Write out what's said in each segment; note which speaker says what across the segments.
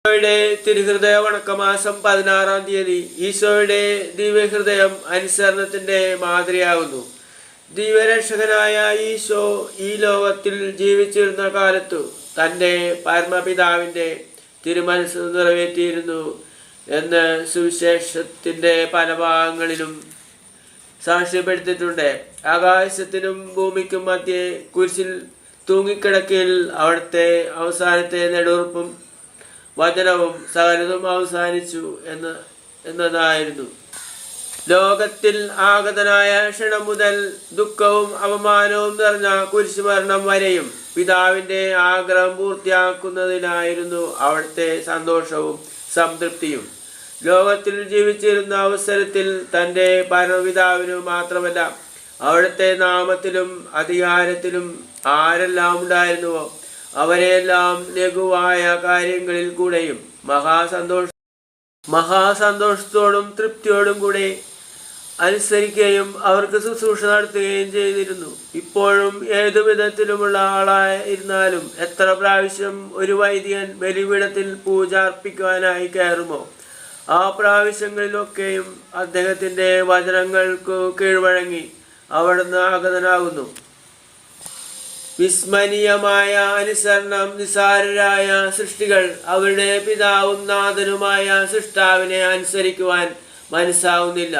Speaker 1: ഈശോയുടെ തിരുഹൃദയ വണക്കമാസം 16-ാം തീയതി ഈശോയുടെ ദിവ്യഹൃദയം അനുസരണത്തിന്റെ മാതൃകയാകുന്നു. ദിവ്യരക്ഷകനായ ഈശോ ഈ ലോകത്തിൽ ജീവിച്ചിരുന്ന കാലത്തു തൻ്റെ പരമപിതാവിൻ്റെ തിരുമനസ് നിറവേറ്റിയിരുന്നു എന്ന് സുവിശേഷത്തിൻ്റെ പല ഭാഗങ്ങളിലും സാക്ഷ്യപ്പെടുത്തിയിട്ടുണ്ട്. ആകാശത്തിനും ഭൂമിക്കും മധ്യേ കുരിശിൽ തൂങ്ങിക്കിടക്കയിൽ അവിടുത്തെ അവസാനത്തെ നെടുറുപ്പും വചനവും സകലതും അവസാനിച്ചു എന്നതായിരുന്നു. ലോകത്തിൽ ആഗതനായ ക്ഷണം മുതൽ ദുഃഖവും അപമാനവും നിറഞ്ഞ കുരിശുമരണം വരെയും പിതാവിൻ്റെ ആഗ്രഹം പൂർത്തിയാക്കുന്നതിനായിരുന്നു അവിടുത്തെ സന്തോഷവും സംതൃപ്തിയും. ലോകത്തിൽ ജീവിച്ചിരുന്ന അവസരത്തിൽ തൻ്റെ പരമപിതാവിനു മാത്രമല്ല അവിടുത്തെ നാമത്തിലും അധികാരത്തിലും ആരെല്ലാം ഉണ്ടായിരുന്നുവോ അവരെല്ലാം ലഘുവായ കാര്യങ്ങളിൽ കൂടെയും മഹാസന്തോഷത്തോടും തൃപ്തിയോടും കൂടെ അനുസരിക്കുകയും അവർക്ക് ശുശ്രൂഷ നടത്തുകയും ചെയ്തിരുന്നു. ഇപ്പോഴും ഏതു വിധത്തിലുമുള്ള ആളായിരുന്നാലും എത്ര പ്രാവശ്യം ഒരു വൈദികൻ ബലിപീഠത്തിൽ പൂജ അർപ്പിക്കുവാനായി കയറുമോ ആ പ്രാവശ്യങ്ങളിലൊക്കെയും അദ്ദേഹത്തിൻ്റെ വചനങ്ങൾക്ക് കീഴ്വഴങ്ങി അവിടുന്ന് ആഗതനാകുന്നു. വിസ്മരണീയമായ അനുസരണം നിസ്സാരരായ സൃഷ്ടികൾ അവരുടെ പിതാവും നാഥനുമായ സൃഷ്ടാവിനെ അനുസരിക്കുവാൻ മനസ്സാവുന്നില്ല.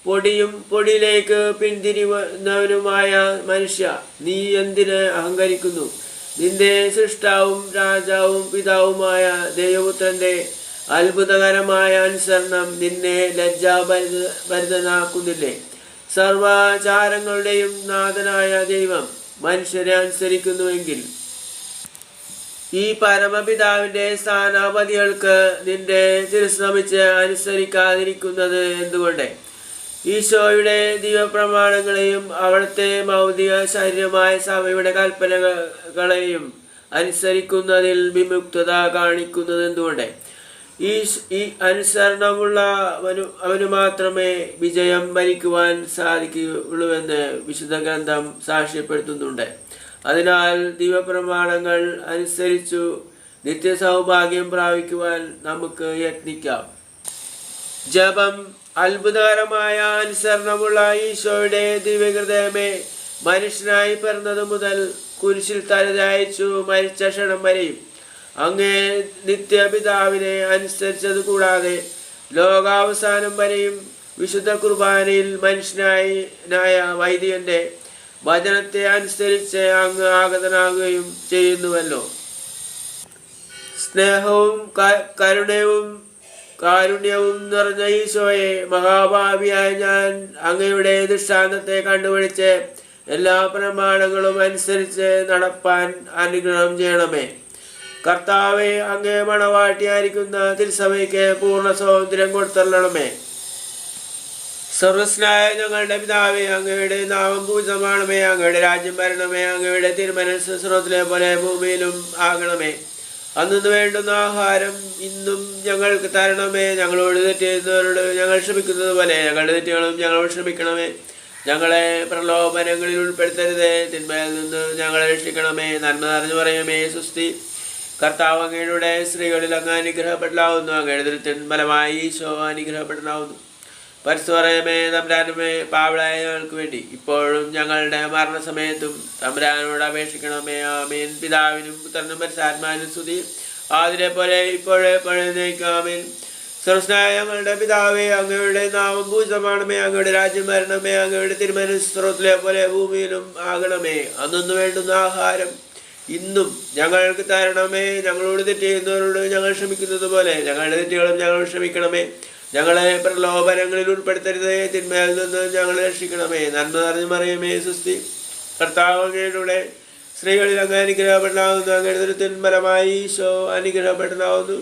Speaker 1: പൊടിയും പൊടിയിലേക്ക് പിന്തിരിയുന്നവനുമായ മനുഷ്യ, നീ എന്തിന് അഹങ്കരിക്കുന്നു? നിന്റെ സൃഷ്ടാവും രാജാവും പിതാവുമായ ദൈവപുത്രന്റെ അത്ഭുതകരമായ അനുസരണം നിന്നെ ലജ്ജാഭരിതനാക്കുന്നില്ലേ? സർവചാരങ്ങളുടെയും നാഥനായ ദൈവം മനുഷ്യരെ അനുസരിക്കുന്നുവെങ്കിൽ ഈ പരമപിതാവിൻ്റെ സ്ഥാനാപതികൾക്ക് നിന്റെ തിരുശ്രമിച്ച് അനുസരിക്കാതിരിക്കുന്നത് എന്തുകൊണ്ട്? ഈശോയുടെ ദിവ്യപ്രമാണങ്ങളെയും അവിടുത്തെ ഭൗതിക ശരീരമായ സഭയുടെ കൽപ്പനകളെയും അനുസരിക്കുന്നതിൽ വിമുക്തത കാണിക്കുന്നത് എന്തുകൊണ്ട്? ഈ അനുസരണമുള്ള അവന് മാത്രമേ വിജയം ഭരിക്കുവാൻ സാധിക്കുകയുള്ളൂവെന്ന് വിശുദ്ധ ഗ്രന്ഥം സാക്ഷ്യപ്പെടുത്തുന്നുണ്ട്. അതിനാൽ ദിവ്യപ്രമാണങ്ങൾ അനുസരിച്ചു നിത്യസൗഭാഗ്യം പ്രാപിക്കുവാൻ നമുക്ക് യത്നിക്കാം. ജപം. അത്ഭുതകരമായ അനുസരണമുള്ള ഈശോയുടെ ദിവ്യഹൃദയമേ, മനുഷ്യനായി പിറന്നതു മുതൽ കുരിശിൽ തലചായ്ച്ചു മരിച്ച ക്ഷണം വരെയും അങ്ങേ നിത്യപിതാവിനെ അനുസരിച്ചത് കൂടാതെ ലോകാവസാനം വരെയും വിശുദ്ധ കുർബാനയിൽ മനുഷ്യനായ വൈദികന്റെ വചനത്തെ അനുസരിച്ച് അങ്ങ് ആഗതനാകുകയും ചെയ്യുന്നുവല്ലോ. സ്നേഹവും കാരുണ്യവും നിറഞ്ഞ ഈശോയെ, മഹാഭാവിയായ ഞാൻ അങ്ങയുടെ ദൃഷ്ടാന്തത്തെ കണ്ടുപിടിച്ച് എല്ലാ പ്രമാണങ്ങളും അനുസരിച്ച് നടപ്പാൻ അനുഗ്രഹം ചെയ്യണമേ. കർത്താവെ, അങ്ങേ മണവാട്ടിയായിരിക്കുന്ന തിരുസഭയ്ക്ക് പൂർണ്ണ സ്വാതന്ത്ര്യം കൊടുത്തള്ളണമേ. സർവസ്നായ ഞങ്ങളുടെ പിതാവേ, അങ്ങയുടെ നാമം പൂജിതമാണമേ. അങ്ങയുടെ രാജ്യം വരണമേ. അങ്ങയുടെ തിരുമനസ്സ് സ്വർഗ്ഗത്തിലെ പോലെ ഭൂമിയിലും ആകണമേ. അന്നു വേണ്ടുന്ന ആഹാരം ഇന്നും ഞങ്ങൾക്ക് തരണമേ. ഞങ്ങളോട് തെറ്റ് ചെയ്യുന്നവരോട് ഞങ്ങൾ ക്ഷമിക്കുന്നത് പോലെ ഞങ്ങളുടെ തെറ്റുകളും ഞങ്ങളോട് ക്ഷമിക്കണമേ. ഞങ്ങളെ പ്രലോഭനങ്ങളിൽ ഉൾപ്പെടുത്തരുതേ, തിന്മയിൽ നിന്ന് ഞങ്ങളെ രക്ഷിക്കണമേ. നന്മ നിറഞ്ഞു പറയുമേ സുസ്തി. കർത്താവ് അങ്ങയുടെ സ്ത്രീകളിൽ അങ്ങ് അനുഗ്രഹപ്പെടലാവുന്നു. അങ്ങയുടെ ദൃത്തിൻ ഫലമായി ഈശോ അനുഗ്രഹപ്പെടലാവുന്നു. പരിശുദ്ധമേ തമ്പുരാനുമേ, പാപികളായ ഞങ്ങൾക്ക് വേണ്ടി ഇപ്പോഴും ഞങ്ങളുടെ മരണസമയത്തും തമ്പുരാനോട് അപേക്ഷിക്കണമേ. ആമേൻ. പിതാവിനും പുത്രനും പരിശുദ്ധാത്മാവിനും സ്തുതി, ആദിലെ പോലെ ഇപ്പോഴെപ്പോഴും എന്നേക്കും. ആമേൻ. സർവ്വസ്നായ ഞങ്ങളുടെ പിതാവേ, അങ്ങയുടെ നാമം പൂജിതമാണമേ. അങ്ങയുടെ രാജ്യം വരണമേ. അങ്ങയുടെ തിരുമനസ്സ് സ്വർഗ്ഗത്തിലെ പോലെ ഭൂമിയിലും ആകണമേ. അന്നു വേണ്ടുന്ന ആഹാരം ഇന്നും ഞങ്ങൾക്ക് തരണമേ. ഞങ്ങളോട് തെറ്റ് ചെയ്യുന്നവരോട് ഞങ്ങൾ ക്ഷമിക്കുന്നത് പോലെ ഞങ്ങളുടെ തെറ്റുകളും ഞങ്ങൾ ക്ഷമിക്കണമേ. ഞങ്ങളെ പ്രലോഭനങ്ങളിൽ ഉൾപ്പെടുത്തരുതേ, തിന്മയിൽ നിന്ന് ഞങ്ങളെ രക്ഷിക്കണമേ. നന്മ നിറഞ്ഞു മറിയമേ സുസ്തി. കർത്താവ് അങ്ങയുടെ സ്ത്രീകളിൽ അങ്ങ് അനുഗ്രഹപ്പെടാവുന്നു. അങ്ങയുടെ ദൃത്തിൻ ഫലമായി ഈശോ അനുഗ്രഹപ്പെടാവുന്നു.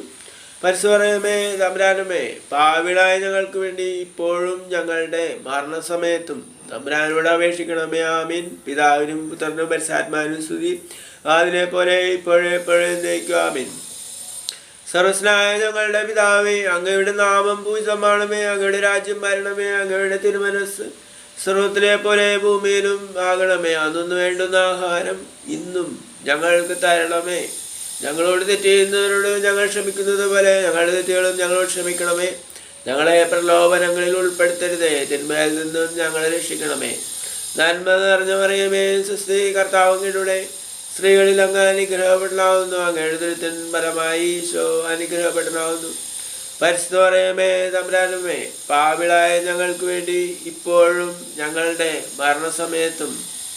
Speaker 1: പരിശുദ്ധമേ തമ്പുരാനുമേ, പാപികളായ ഞങ്ങൾക്ക് വേണ്ടി ഇപ്പോഴും ഞങ്ങളുടെ മരണസമയത്തും തമ്പുരാനോട് അപേക്ഷിക്കണമേ. ആമീൻ. പിതാവിനും പുത്രനും പരിശുദ്ധാത്മാവിനും സ്തുതി, അതിനെ പോലെ ഇപ്പോഴെപ്പോഴും എന്നേക്കും. ആമീൻ. സർവ്വസ്നായ ഞങ്ങളുടെ പിതാവേ, അങ്ങയുടെ നാമം പൂജിതമാണമേ. അങ്ങയുടെ രാജ്യം വരണമേ. അങ്ങയുടെ തിരുമനസ്സ് സ്വർഗ്ഗത്തിലെ പോലെ ഭൂമിയിലും ആകണമേ. അന്നു വേണ്ടുന്ന ആഹാരം ഇന്നും ഞങ്ങൾക്ക് തരണമേ. ഞങ്ങളോട് തെറ്റ് ചെയ്യുന്നവരോട് ഞങ്ങൾ ക്ഷമിക്കുന്നത് പോലെ ഞങ്ങളുടെ തെറ്റുകളും ഞങ്ങളോട് ക്ഷമിക്കണമേ. ഞങ്ങളെ പ്രലോഭനങ്ങളിൽ ഉൾപ്പെടുത്തരുതേ, തിന്മയിൽ നിന്നും ഞങ്ങളെ രക്ഷിക്കണമേ. നന്മ നിറഞ്ഞ മറിയമേ, സ്വസ്തി, കർത്താവ് അങ്ങയുടെ സ്ത്രീകളിൽ അങ്ങ് അനുഗ്രഹപ്പെടനാവുന്നു. അങ്ങയുടെ ദുരിതൻ ഫലമായി ഈശോ അനുഗ്രഹപ്പെടനാവുന്നു. പരിശുദ്ധ മറിയമേ, തമ്പുരാനമ്മേ, പാപികളായ ഞങ്ങൾക്ക് വേണ്ടി ഇപ്പോഴും ഞങ്ങളുടെ മരണസമയത്തും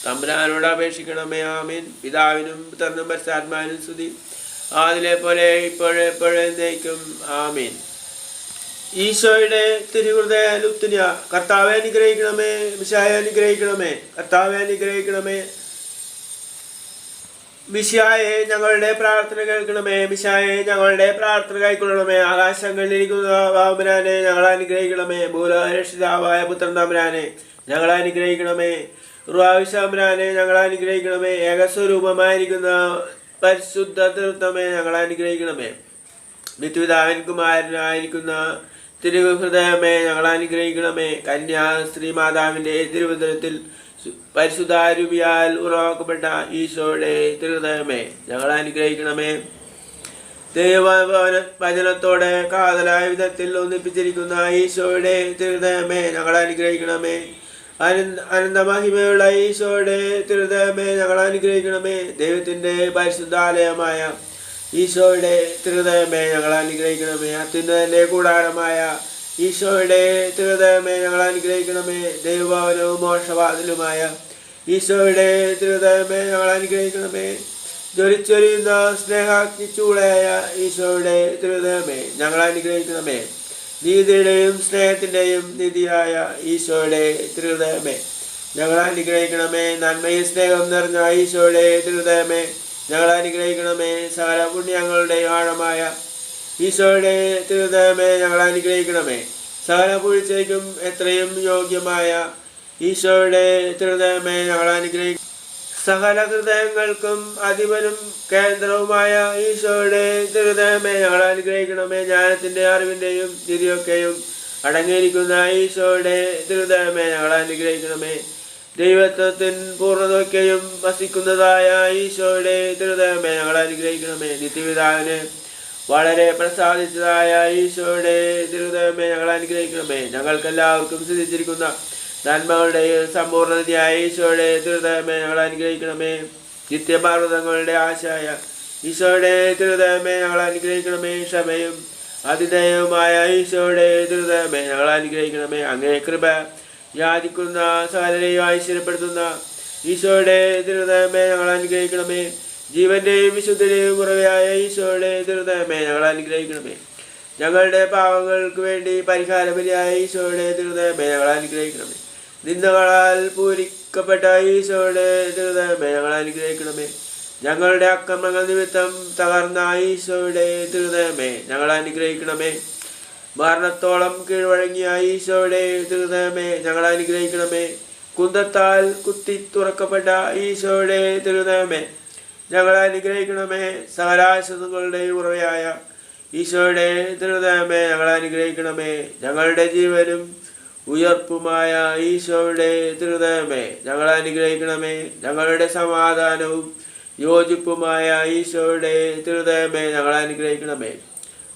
Speaker 1: തമ്പുരാനോട് അപേക്ഷിക്കണമേ. ആമീൻ. പിതാവിനും പുത്രനും പരിശുദ്ധാത്മാവിനും സ്തുതി, ആദിലെ പോലെ ഇപ്പോഴെപ്പോഴും എന്നേക്കും. ആമീൻ. ഈശോയുടെ തിരുഹൃദയ ലുത്തിനിയ. കർത്താവെ അനുഗ്രഹിക്കണമേ. മിശിഹായെ അനുഗ്രഹിക്കണമേ. കർത്താവെ അനുഗ്രഹിക്കണമേ. മിശിഹായെ ഞങ്ങളുടെ പ്രാർത്ഥന കേൾക്കണമേ. മിശിഹായെ ഞങ്ങളുടെ പ്രാർത്ഥന കൈക്കൊള്ളണമേ. ആകാശങ്ങളിലിരിക്കുന്ന തമ്പുരാനെ ഞങ്ങളെ അനുഗ്രഹിക്കണമേ. ഭൂലോകരക്ഷിതാവായ പുത്രൻ തമ്പുരാനെ ഞങ്ങളെ അനുഗ്രഹിക്കണമേ. റുഹാവിശാമ്പുരാനെ ഞങ്ങളെ അനുഗ്രഹിക്കണമേ. ഏകസ്വരൂപമായിരിക്കുന്ന പരിശുദ്ധ തൃത്വമേ ഞങ്ങളെ അനുഗ്രഹിക്കണമേ. നിത്യപിതാവിൻ കുമാരനായിരിക്കുന്ന തിരുഹൃദയമേ ഞങ്ങളെ അനുഗ്രഹിക്കണമേ. കന്യാസ്ത്രീ മാതാവിൻ്റെ തിരുവചനത്തിൽ പരിശുദ്ധാരൂപിയാൽ ഉറവാക്കപ്പെട്ട ഈശോയുടെ തിരുഹൃദയമേ ഞങ്ങളെ അനുഗ്രഹിക്കണമേ. ദൈവവചനത്തോടെ കാതലായ വിധത്തിൽ ഒന്നിപ്പിച്ചിരിക്കുന്ന ഈശോയുടെ തിരുഹൃദയമേ ഞങ്ങളെ അനുഗ്രഹിക്കണമേ. അനന്തമഹിമയുള്ള ഈശോയുടെ തിരുഹൃദയമേ ഞങ്ങളെ അനുഗ്രഹിക്കണമേ. ദൈവത്തിൻ്റെ പരിശുദ്ധാലയമായ ഈശോയുടെ തിരുഹൃദയമേ ഞങ്ങളെ അനുഗ്രഹിക്കണമേ. അത്യുന്നതൻ്റെ കൂടാരമായ ഈശോയുടെ തിരുഹൃദയമേ ഞങ്ങളെ അനുഗ്രഹിക്കണമേ. ദൈവഭവനവും മോക്ഷവാതിലുമായ ഈശോയുടെ തിരുഹൃദയമേ ഞങ്ങളെ അനുഗ്രഹിക്കണമേ. ജ്വലിച്ചൊരിയുന്ന സ്നേഹാഗ്നിച്ചൂളയായ ഈശോയുടെ തിരുഹൃദയമേ ഞങ്ങളെ അനുഗ്രഹിക്കണമേ. നീതിയുടെയും സ്നേഹത്തിൻ്റെയും നിധിയായ ഈശോയുടെ തിരുഹൃദയമേ ഞങ്ങളെ അനുഗ്രഹിക്കണമേ. നന്മയും സ്നേഹം നിറഞ്ഞ ഈശോയുടെ തിരുഹൃദയമേ ഞങ്ങളെ അനുഗ്രഹിക്കണമേ. സകല പുണ്യങ്ങളുടെ ആഴമായ ഈശോയുടെ തിരുഹൃദയമേ ഞങ്ങളെ അനുഗ്രഹിക്കണമേ. സകല പുഴിച്ചയ്ക്കും എത്രയും യോഗ്യമായ ഈശോയുടെ തിരുഹൃദയമേ ഞങ്ങളെ അനുഗ്രഹിക്കും. സകല ഹൃദയങ്ങൾക്കും അധിപനും കേന്ദ്രവുമായ ഈശോയുടെ തിരുഹൃദയമേ ഞങ്ങളെ അനുഗ്രഹിക്കണമേ. ജ്ഞാനത്തിൻ്റെ അറിവിൻ്റെയും നിധിയൊക്കെയും അടങ്ങിയിരിക്കുന്ന ഈശോയുടെ തിരുഹൃദയമേ ഞങ്ങളെ അനുഗ്രഹിക്കണമേ. ദൈവത്വത്തിൻ പൂർണ്ണതയൊക്കെയും വസിക്കുന്നതായ ഈശോയുടെ തിരുഹൃദയമേ ഞങ്ങളെ അനുഗ്രഹിക്കണമേ. നിത്യപിതാവിന് വളരെ പ്രസാദിച്ചതായ ഈശോയുടെ തിരുഹൃദയമേ ഞങ്ങളെ അനുഗ്രഹിക്കണമേ. ഞങ്ങൾക്കെല്ലാവർക്കും സിദ്ധിച്ചിരിക്കുന്ന നന്മകളുടെ സമ്പൂർണ്ണതയായ ഈശോയുടെ തിരുഹൃദയമേ ഞങ്ങളെ അനുഗ്രഹിക്കണമേ. നിത്യപർവ്വതങ്ങളുടെ ആശായ ഈശോയുടെ തിരുഹൃദയമേ ഞങ്ങളെ അനുഗ്രഹിക്കണമേ. ക്ഷമയും അതിദയവുമായ ഈശോയുടെ തിരുഹൃദയമേ ഞങ്ങളെ അനുഗ്രഹിക്കണമേ. അങ്ങേ കൃപ യാചിക്കുന്ന സകലരെയും ഐശ്വര്യപ്പെടുത്തുന്ന ഈശോയുടെ തിരുഹൃദയമേ ഞങ്ങളെ അനുഗ്രഹിക്കണമേ. ജീവന്റെയും വിശുദ്ധിയുടെയും ഉറവയായ ഈശോയുടെ തിരുഹൃദയമേ ഞങ്ങളെ അനുഗ്രഹിക്കണമേ. ഞങ്ങളുടെ പാവങ്ങൾക്ക് വേണ്ടി പരിഹാരബലിയായ ഈശോയുടെ തിരുഹൃദയമേ ഞങ്ങളെ അനുഗ്രഹിക്കണമേ. നിന്ദകളാൽ പൂരിക്കപ്പെട്ട ഈശോയുടെ തിരുഹൃദയമേ ഞങ്ങളെ അനുഗ്രഹിക്കണമേ. ഞങ്ങളുടെ അക്രമങ്ങൾ നിമിത്തം തകർന്ന ഈശോയുടെ തിരുഹൃദയമേ ഞങ്ങളെ അനുഗ്രഹിക്കണമേ. മരണത്തോളം കീഴ്വഴങ്ങിയ ഈശോയുടെ തിരുഹൃദയമേ ഞങ്ങളെ അനുഗ്രഹിക്കണമേ. കുന്തത്താൽ കുത്തി തുറക്കപ്പെട്ട ഈശോയുടെ തിരുഹൃദയമേ ഞങ്ങളെ അനുഗ്രഹിക്കണമേ. സകലാശ്വതങ്ങളുടെ ഉറവയായ ഈശോയുടെ തിരുഹൃദയമേ ഞങ്ങളെ അനുഗ്രഹിക്കണമേ. ഞങ്ങളുടെ ജീവനും ഉയർപ്പുമായ ഈശോയുടെ തിരുഹൃദയമേ ഞങ്ങളെ അനുഗ്രഹിക്കണമേ. ഞങ്ങളുടെ സമാധാനവും യോജിപ്പുമായ ഈശോയുടെ തിരുഹൃദയമേ ഞങ്ങളെ അനുഗ്രഹിക്കണമേ.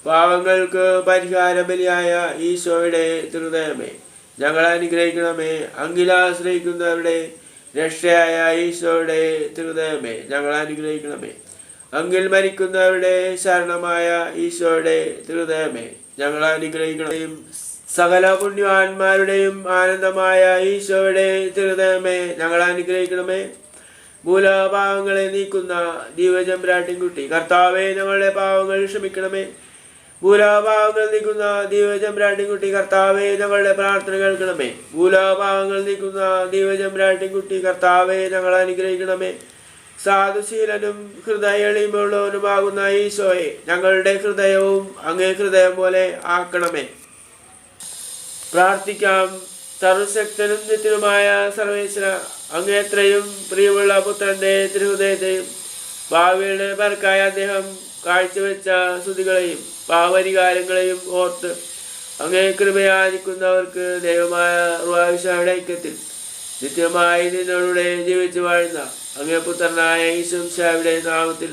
Speaker 1: പാവങ്ങൾക്ക് പരിഹാരബലിയായ ഈശോയുടെ തിരുഹൃദയമേ ഞങ്ങളെ അനുഗ്രഹിക്കണമേ. അങ്കിലാശ്രയിക്കുന്നവരുടെ രക്ഷയായ ഈശോയുടെ തിരുഹൃദയമേ ഞങ്ങളെ അനുഗ്രഹിക്കണമേ. അങ്കിൽ മരിക്കുന്നവരുടെ ശരണമായ ഈശോയുടെ തിരുഹൃദയമേ ഞങ്ങളെ അനുഗ്രഹിക്കണമേ. സകല പുണ്യവാന്മാരുടെയും ആനന്ദമായ ഈശോയുടെ തിരുഹൃദയമേ ഞങ്ങളെ അനുഗ്രഹിക്കണമേ. മൂലപാവങ്ങളെ നീക്കുന്ന ദിവ്യചെമ്പുരാട്ടിൻകുട്ടി കർത്താവേ ഞങ്ങളുടെ പാവങ്ങൾ ക്ഷമിക്കണമേ. ഭൂലോകപാവങ്ങൾ നീക്കുന്ന ദിവ്യചെമ്പുരാട്ടിൻകുട്ടി കർത്താവേ ഞങ്ങളുടെ പ്രാർത്ഥന കേൾക്കണമേ. ഭൂലോകപാവങ്ങൾ നീക്കുന്ന ദിവ്യചെമ്പുരാട്ടിൻകുട്ടി കർത്താവേ ഞങ്ങളെ അനുഗ്രഹിക്കണമേ. സാധുശീലനും ഹൃദയളിമുള്ളവനുമാകുന്ന ഈശോയെ ഞങ്ങളുടെ ഹൃദയവും അങ്ങേ ഹൃദയം പോലെ ആക്കണമേ. പ്രാർത്ഥിക്കാം. സർവശക്തനും നിത്യനുമായ സർവേശ്വര, അങ്ങേത്രയും പ്രിയമുള്ള പുത്രന്റെ തിരുഹൃദയത്തെയും ഭാവിയുടെ പേർക്കായ അദ്ദേഹം കാഴ്ചവെച്ച സ്തുതികളെയും പാവരികാരങ്ങളെയും ഓർത്ത് അങ്ങേ കൃപയാചിക്കുന്നവർക്ക് ദൈവമായ റുഹാവിശായുടെ ഐക്യത്തിൽ നിത്യമായി നിന്നോടുകൂടെ ജീവിച്ചു വാഴുന്ന അങ്ങേ പുത്രനായ ഈശോയുടെ നാമത്തിൽ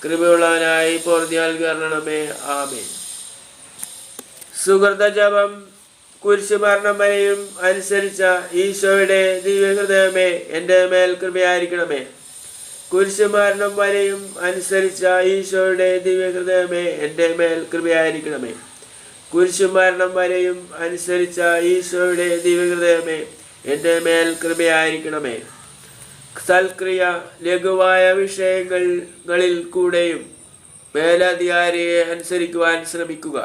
Speaker 1: കൃപയുള്ളവനായി പോർത്തിയാൽ കരണമേ. ആമേൻ. സുഹൃത ജപം. കുരിശ് മരണം വരെയും അനുസരിച്ച ഈശോയുടെ ദിവ്യഹൃദയമേ, എൻ്റെ മേൽ കൃപയായിരിക്കണമേ. കുരിശ് മരണം വരെയും അനുസരിച്ച ഈശോയുടെ ദിവ്യഹൃദയമേ, എൻ്റെ മേൽ കൃപയായിരിക്കണമേ. കുരിശ് മരണം വരെയും അനുസരിച്ച ഈശോയുടെ ദിവ്യഹൃദയമേ, എൻ്റെ മേൽ കൃപയായിരിക്കണമേ. സൽക്രിയ. ലഘുവായ വിഷയങ്ങളിൽ കൂടെയും മേലധികാരിയെ അനുസരിക്കുവാൻ ശ്രമിക്കുക.